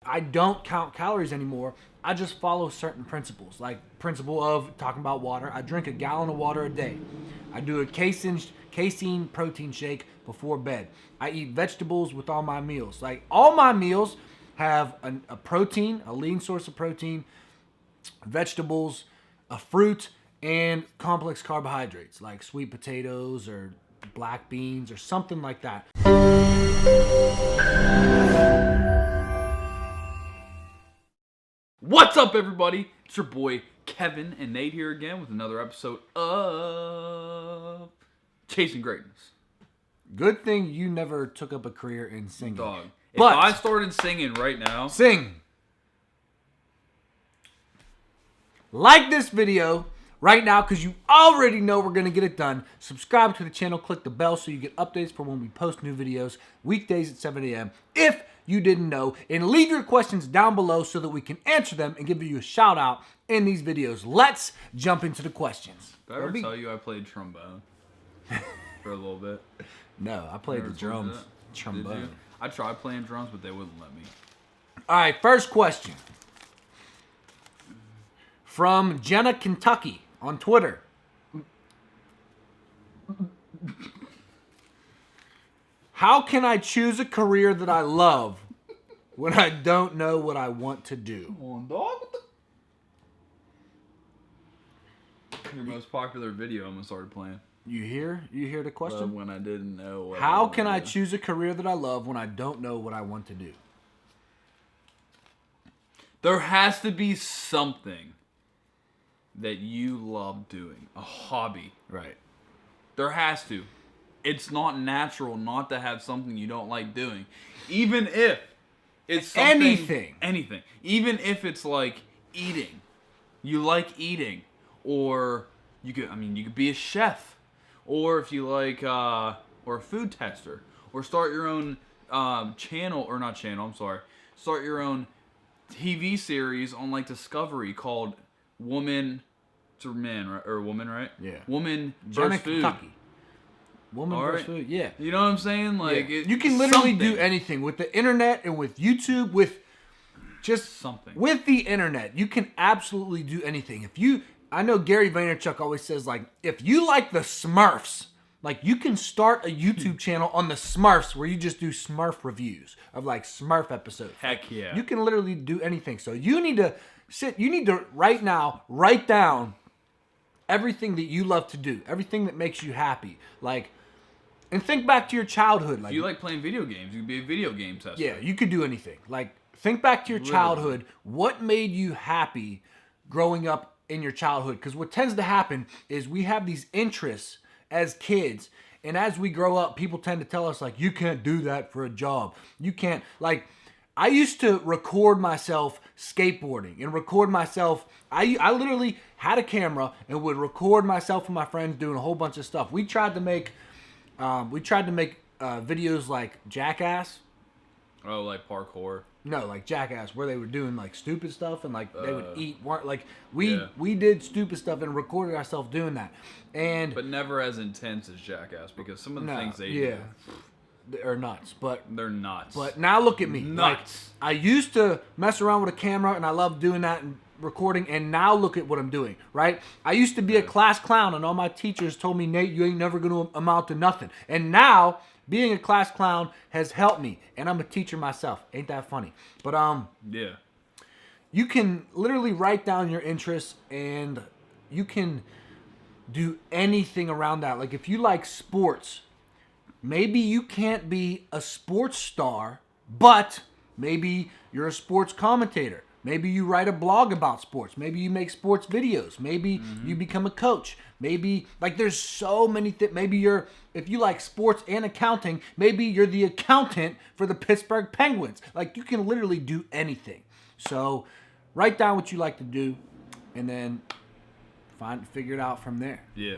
I don't count calories anymore. I just follow certain principles. Like principle of talking about water. I drink a gallon of water a day. I do a casein protein shake before bed. I eat vegetables with all my meals. Like all my meals have a protein, a lean source of protein, vegetables, a fruit, and complex carbohydrates like sweet potatoes or black beans or something like that. What's up, everybody? It's your boy Kevin and Nate here again with another episode of Chasing Greatness. Good thing you never took up a career in singing. Dog. But if I started singing right now... Sing! Like this video right now because you already know we're going to get it done. Subscribe to the channel, click the bell so you get updates for when we post new videos weekdays at 7 a.m. if you didn't know. And leave your questions down below so that we can answer them and give you a shout out in these videos. Let's jump into the questions. Did I ever tell you I played trombone for a little bit? No, I played the drums. Trombone. I tried playing drums, but they wouldn't let me. All right, first question. From Jenna, Kentucky on Twitter. How can I choose a career that I love when I don't know what I want to do? Come on, dog. Your most popular video almost started playing. You hear the question? When I didn't know what How can I choose a career that I love when I don't know what I want to do? There has to be something that you love doing. A hobby. Right. There has to. It's not natural not to have something you don't like doing. Even if it's something... Anything. Even if it's like eating. You like eating. Or you could be a chef. Or if you like, or a food tester. Or start your own start your own TV series on like Discovery called Woman to Men, right? Or Woman, right? Yeah. Woman Jenna, versus Food. Kentucky. Woman versus Food, yeah. You know what I'm saying? Like you can literally do anything with the internet and with YouTube, with just something. With the internet, you can absolutely do anything. I know Gary Vaynerchuk always says, like, if you like the Smurfs, like, you can start a YouTube channel on the Smurfs where you just do Smurf reviews of, like, Smurf episodes. Heck yeah. You can literally do anything. So you need to right now write down everything that you love to do, everything that makes you happy. Like, and think back to your childhood. Like, if you like playing video games, you could be a video game tester. Yeah, you could do anything. Like, think back to your childhood. What made you happy growing up in your childhood? Because what tends to happen is we have these interests as kids, and as we grow up, people tend to tell us, like, you can't do that for a job. You can't, like, I used to record myself skateboarding and record myself. I literally had a camera and would record myself and my friends doing a whole bunch of stuff. We tried to make videos like Jackass. Oh, like parkour. No, like Jackass, where they were doing like stupid stuff and like they would eat. We did stupid stuff and recorded ourselves doing that, but never as intense as Jackass, because some of the things they do are nuts. But they're nuts. But now look at me, nuts. Like, I used to mess around with a camera and I loved doing that and recording, and now look at what I'm doing. Right? I used to be a class clown, and all my teachers told me, Nate, you ain't never gonna amount to nothing. And now, being a class clown has helped me, and I'm a teacher myself. Ain't that funny? But yeah, you can literally write down your interests, and you can do anything around that. Like, if you like sports, maybe you can't be a sports star, but maybe you're a sports commentator. Maybe you write a blog about sports. Maybe you make sports videos. Maybe you become a coach. Maybe, like, there's so many things. Maybe if you like sports and accounting, maybe you're the accountant for the Pittsburgh Penguins. Like, you can literally do anything. So write down what you like to do, and then figure it out from there. Yeah.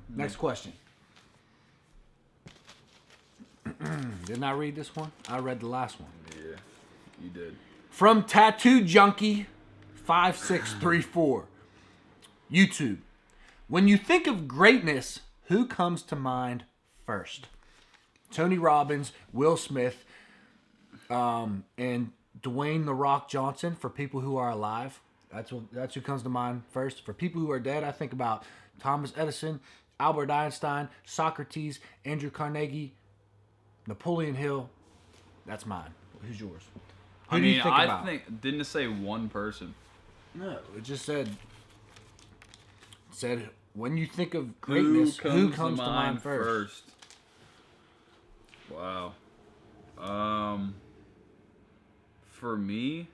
Next question. Didn't I read this one? I read the last one. Yeah, you did. From Tattoo Junkie 5634. YouTube. When you think of greatness, who comes to mind first? Tony Robbins, Will Smith, and Dwayne "The Rock" Johnson for people who are alive. That's who comes to mind first. For people who are dead, I think about Thomas Edison, Albert Einstein, Socrates, Andrew Carnegie, Napoleon Hill. That's mine. Who's yours? Who do you think about? Didn't it say one person? No, it just said when you think of greatness, who comes to mind first? Wow. For me,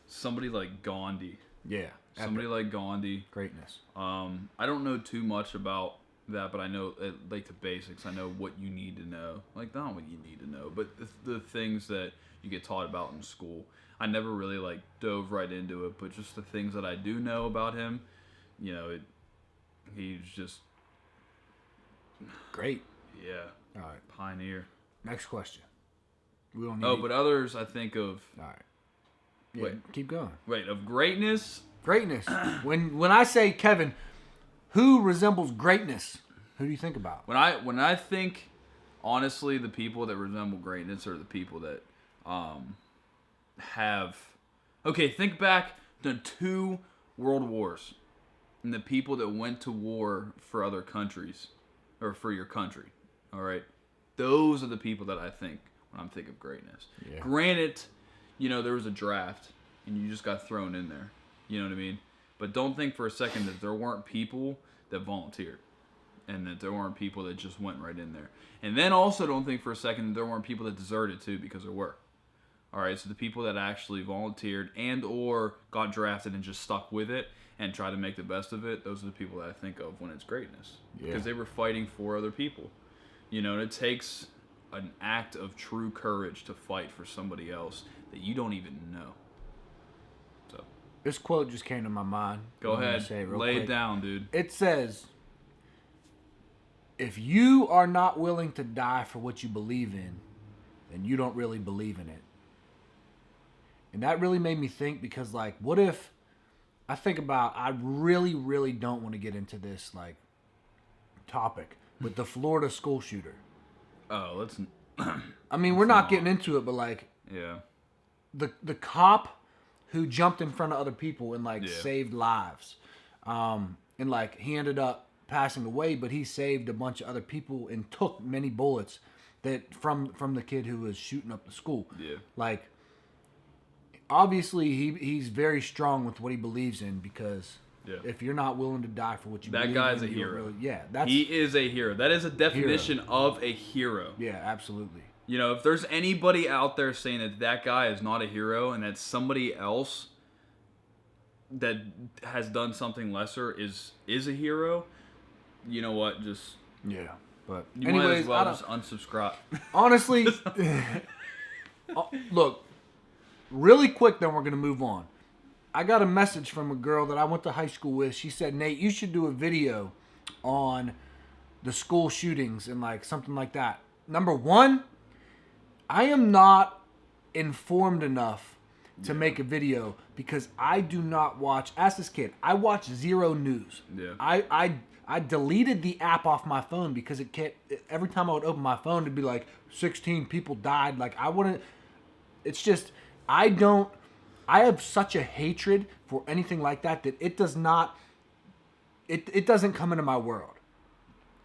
somebody like Gandhi. Yeah. Somebody like Gandhi. Greatness. I don't know too much about that, but I know like the basics. I know what you need to know. Like not what you need to know, but the things that you get taught about in school. I never really like dove right into it, but just the things that I do know about him, you know, he's just great. Yeah. All right. Pioneer. Next question. We don't need but others I think of. All right. Yeah, wait. Keep going. Wait, of greatness? Greatness. when I say, Kevin, who resembles greatness? Who do you think about? When I think, honestly, the people that resemble greatness are the people that have. Okay, think back to 2 world wars, and the people that went to war for other countries, or for your country. All right, those are the people that I think when I'm thinking of greatness. Yeah. Granted, you know, there was a draft, and you just got thrown in there. You know what I mean? But don't think for a second that there weren't people that volunteered, and that there weren't people that just went right in there. And then also don't think for a second that there weren't people that deserted too, because there were. All right, so the people that actually volunteered and or got drafted and just stuck with it and tried to make the best of it, those are the people that I think of when it's greatness. Yeah. Because they were fighting for other people. You know, and it takes an act of true courage to fight for somebody else that you don't even know. So this quote just came to my mind. Go ahead. Lay it down, dude. It says, if you are not willing to die for what you believe in, then you don't really believe in it. And that really made me think, because, like, what if I think about, I really, really don't want to get into this, like, topic, but the Florida school shooter. Oh, let's. I mean, we're not getting into it, but, like, yeah, the cop who jumped in front of other people and, like, saved lives. And, like, he ended up passing away, but he saved a bunch of other people and took many bullets that from the kid who was shooting up the school. Yeah. Like, obviously, he's very strong with what he believes in, because if you're not willing to die for what you believe in, that guy's a hero. He is a hero. That is a definition of a hero. Yeah, absolutely. You know, if there's anybody out there saying that guy is not a hero and that somebody else that has done something lesser is a hero, you know what? Just But you might as well just unsubscribe. Honestly, look. Really quick, then we're going to move on. I got a message from a girl that I went to high school with. She said, Nate, you should do a video on the school shootings and, like, something like that. Number one, I am not informed enough to make a video, because I do not watch, ask this kid, I watch zero news. Yeah. I deleted the app off my phone because it kept, every time I would open my phone, it'd be like 16 people died. Like, I wouldn't, it's just, I have such a hatred for anything like that it does not, it doesn't come into my world,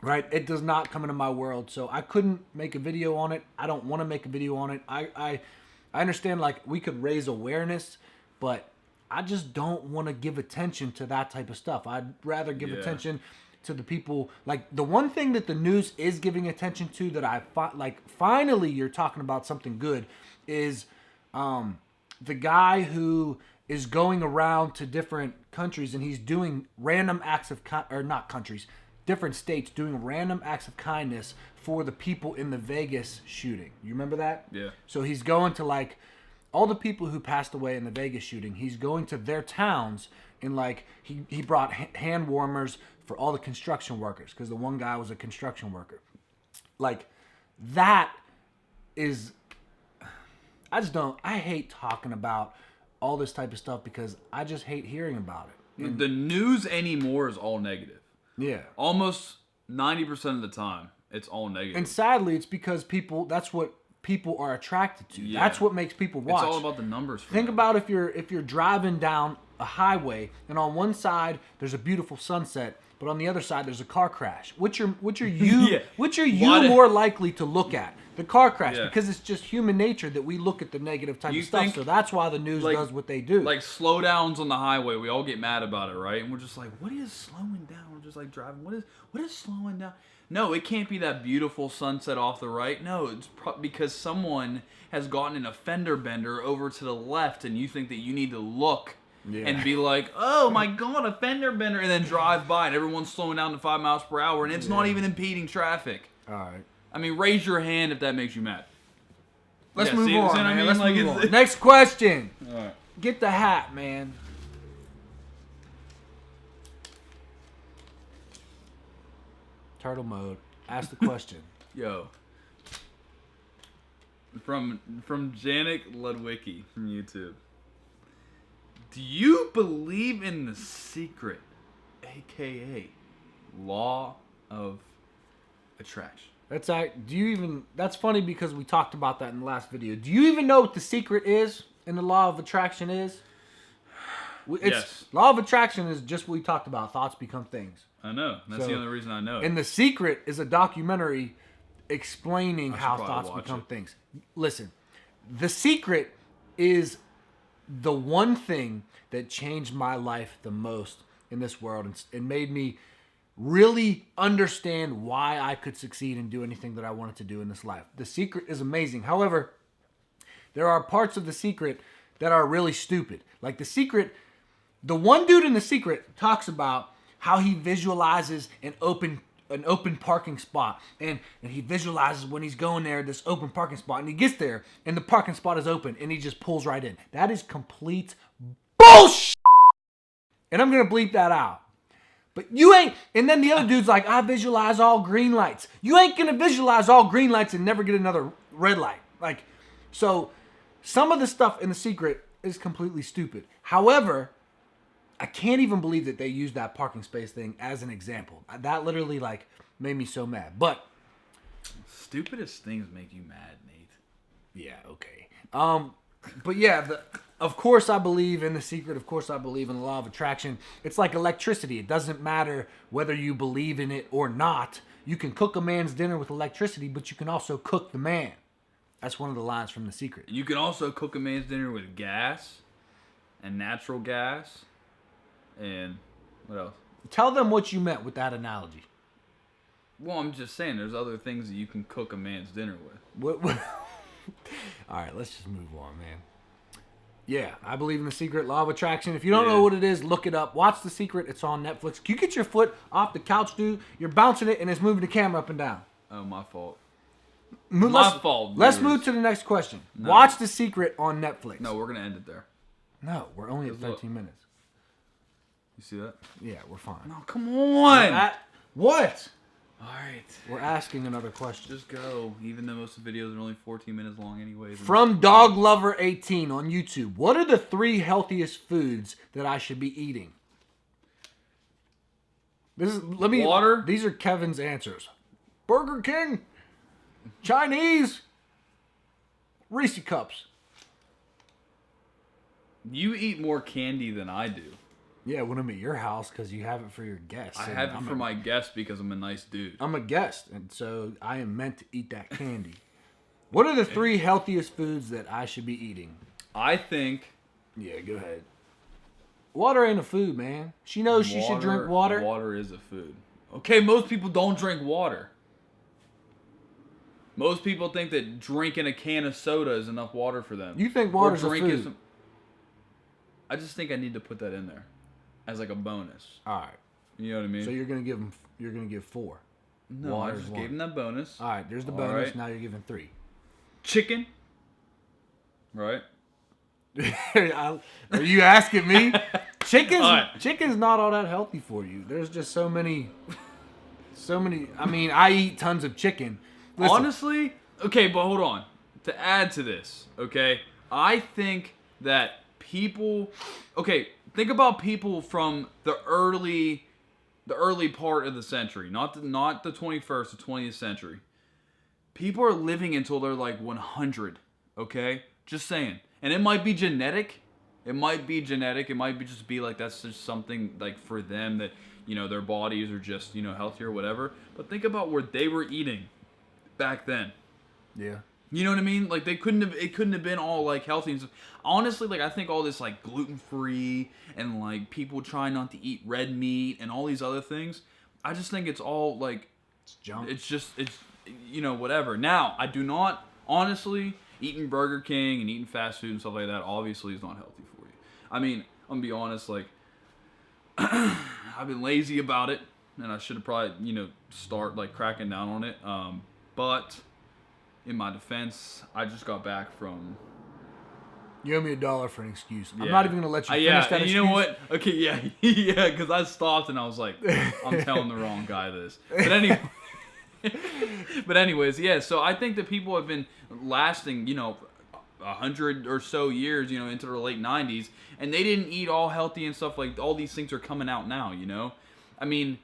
right? It does not come into my world. So I couldn't make a video on it. I don't want to make a video on it. I understand, like, we could raise awareness, but I just don't want to give attention to that type of stuff. I'd rather give attention to the people, like, the one thing that the news is giving attention to that I finally you're talking about something good is the guy who is going around to different countries and he's doing random acts of different states doing random acts of kindness for the people in the Vegas shooting. You remember that? Yeah. So he's going to, like, all the people who passed away in the Vegas shooting. He's going to their towns and, like, he brought hand warmers for all the construction workers, because the one guy was a construction worker. Like, that is, I hate talking about all this type of stuff because I just hate hearing about it. And the news anymore is all negative. Yeah. Almost 90% of the time, it's all negative. And sadly, it's because people, that's what people are attracted to. Yeah. That's what makes people watch. It's all about the numbers. Think about if you're driving down a highway and on one side there's a beautiful sunset, but on the other side there's a car crash. Which are you more likely to look at? The car crash, because it's just human nature that we look at the negative type of stuff. So that's why the news does what they do. Like slowdowns on the highway, we all get mad about it, right? And we're just like, what is slowing down? We're just like driving. What is slowing down? No, it can't be that beautiful sunset off the right. No, it's because someone has gotten in a fender bender over to the left, and you think that you need to look and be like, oh my God, a fender bender, and then drive by, and everyone's slowing down to 5 miles per hour, and it's not even impeding traffic. All right. I mean, raise your hand if that makes you mad. Let's move on, man. Let's move on. Next question. All right. Get the hat, man. Turtle mode. Ask the question. Yo. From Janik Ludwicki from YouTube. Do you believe in the secret, aka law of attraction? That's funny because we talked about that in the last video. Do you even know what the secret is and the law of attraction is? Yes. Law of attraction is just what we talked about. Thoughts become things. I know. That's the only reason I know it. And The Secret is a documentary explaining how thoughts become things. Listen, The Secret is the one thing that changed my life the most in this world and made me really understand why I could succeed and do anything that I wanted to do in this life. The Secret is amazing. However, there are parts of The Secret that are really stupid. Like The Secret, the one dude in The Secret talks about how he visualizes an open parking spot, and he visualizes when he's going there, this open parking spot, and he gets there and the parking spot is open and he just pulls right in. That is complete bullshit. And I'm gonna bleep that out. But you ain't, and then the other dude's like, I visualize all green lights. You ain't gonna visualize all green lights and never get another red light. Like, so some of the stuff in The Secret is completely stupid. However, I can't even believe that they used that parking space thing as an example. That literally made me so mad. But stupidest things make you mad, Nate. Yeah, okay. But yeah, of course I believe in The Secret. Of course I believe in the law of attraction. It's like electricity. It doesn't matter whether you believe in it or not. You can cook a man's dinner with electricity, but you can also cook the man. That's one of the lines from The Secret. You can also cook a man's dinner with gas and natural gas. And what else? Tell them what you meant with that analogy. Well, I'm just saying there's other things that you can cook a man's dinner with. All right, let's just move on, man. Yeah, I believe in The Secret, law of attraction. If you don't know what it is, look it up. Watch The Secret. It's on Netflix. Can you get your foot off the couch, dude? You're bouncing it, and it's moving the camera up and down. Oh, my fault. My fault. Let's move to the next question. No. Watch The Secret on Netflix. No, we're going to end it there. No, we're only at 13 minutes. You see that? Yeah, we're fine. No, come on. What? All right. We're asking another question. Just go. Even though most of the videos are only 14 minutes long anyways. From Dog Lover 18 on YouTube. What are the 3 healthiest foods that I should be eating? Water. These are Kevin's answers. Burger King, Chinese, Reese Cups. You eat more candy than I do. Yeah, when I'm at your house, because you have it for your guests. I have it for my guests because I'm a nice dude. I'm a guest, and so I am meant to eat that candy. What are the 3 healthiest foods that I should be eating? I think... Yeah, go ahead. Water ain't a food, man. She knows she should drink water. Water is a food. Okay, most people don't drink water. Most people think that drinking a can of soda is enough water for them. You think water's a food? I just think I need to put that in there. As like a bonus. All right. You know what I mean? So you're gonna give 4. No, I just gave him that bonus. All right, there's the bonus. Right. Now you're giving 3. Chicken. Right. Are you asking me? Chicken's not all that healthy for you. There's just so many. I mean, I eat tons of chicken. Listen. Honestly, okay, but hold on. To add to this, okay, I think that people. Okay. Think about people from the early part of the century, not the 21st, the 20th century. People are living until they're like 100. Okay, just saying. And it might be genetic. It might be genetic. It might be just be like that's just something like for them that their bodies are just healthier or whatever. But think about where they were eating back then. Yeah. You know what I mean? Like it couldn't have been all like healthy and stuff. Honestly, like I think all this like gluten-free and like people trying not to eat red meat and all these other things, I just think it's all like it's junk. It's whatever. Now, I do not honestly eating Burger King and eating fast food and stuff like that obviously is not healthy for you. I mean, I'm gonna be honest, like I've been lazy about it and I should have probably, start like cracking down on it. But in my defense, I just got back from. You owe me $1 for an excuse. Yeah. I'm not even gonna let you finish that excuse. You know what? Okay, yeah, because I stopped and I was like, I'm telling the wrong guy this. But anyway, yeah. So I think that people have been lasting, 100 or so years, into the late 90s, and they didn't eat all healthy and stuff. Like all these things are coming out now. I mean,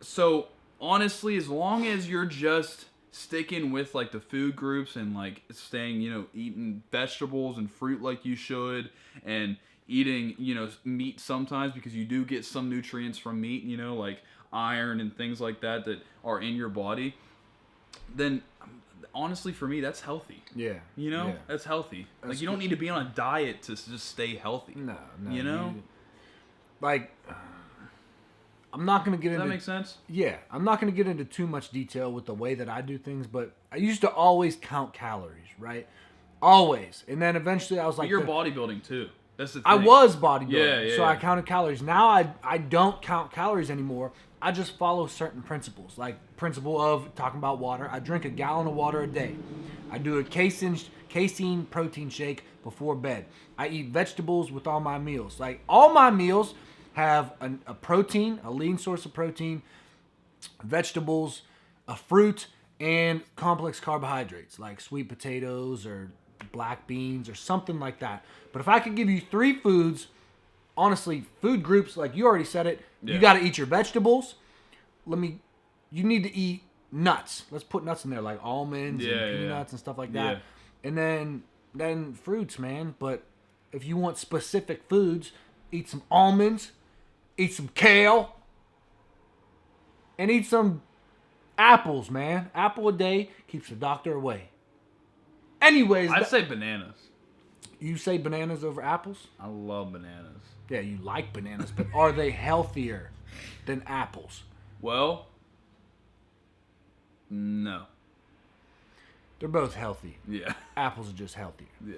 so honestly, as long as you're just sticking with like the food groups and like staying, eating vegetables and fruit like you should, and eating, meat sometimes because you do get some nutrients from meat, like iron and things like that are in your body, then honestly for me that's healthy. Yeah. That's healthy. Like you don't need to be on a diet to just stay healthy. No. Like I'm not going to get into... Does that make sense? Yeah. I'm not going to get into too much detail with the way that I do things, but I used to always count calories, right? Always. And then eventually I was like... But you're bodybuilding too. That's the thing. I was bodybuilding, yeah, so I counted calories. Now I don't count calories anymore. I just follow certain principles. Like principle of talking about water. I drink 1 gallon of water a day. I do a casein protein shake before bed. I eat vegetables with all my meals. Like all my meals have a protein, a lean source of protein, vegetables, a fruit, and complex carbohydrates like sweet potatoes or black beans or something like that. But if I could give you 3 foods, honestly, food groups, like you already said it, you got to eat your vegetables. You need to eat nuts. Let's put nuts in there like almonds and peanuts and stuff like that. Yeah. And then fruits, man. But if you want specific foods, eat some almonds. Eat some kale. And eat some apples, man. Apple a day keeps the doctor away. Anyways. I'd say bananas. You say bananas over apples? I love bananas. Yeah, you like bananas, but are they healthier than apples? Well, no. They're both healthy. Yeah. Apples are just healthier. Yeah.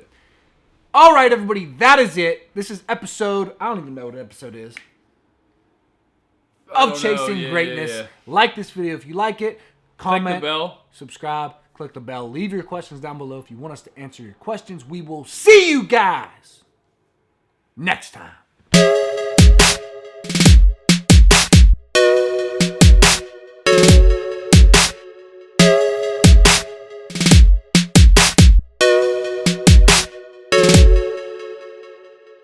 All right, everybody. That is it. This is episode... I don't even know what episode is. Of Chasing Greatness. Yeah. Like this video if you like it. Comment. Click the bell. Subscribe. Click the bell. Leave your questions down below if you want us to answer your questions. We will see you guys next time.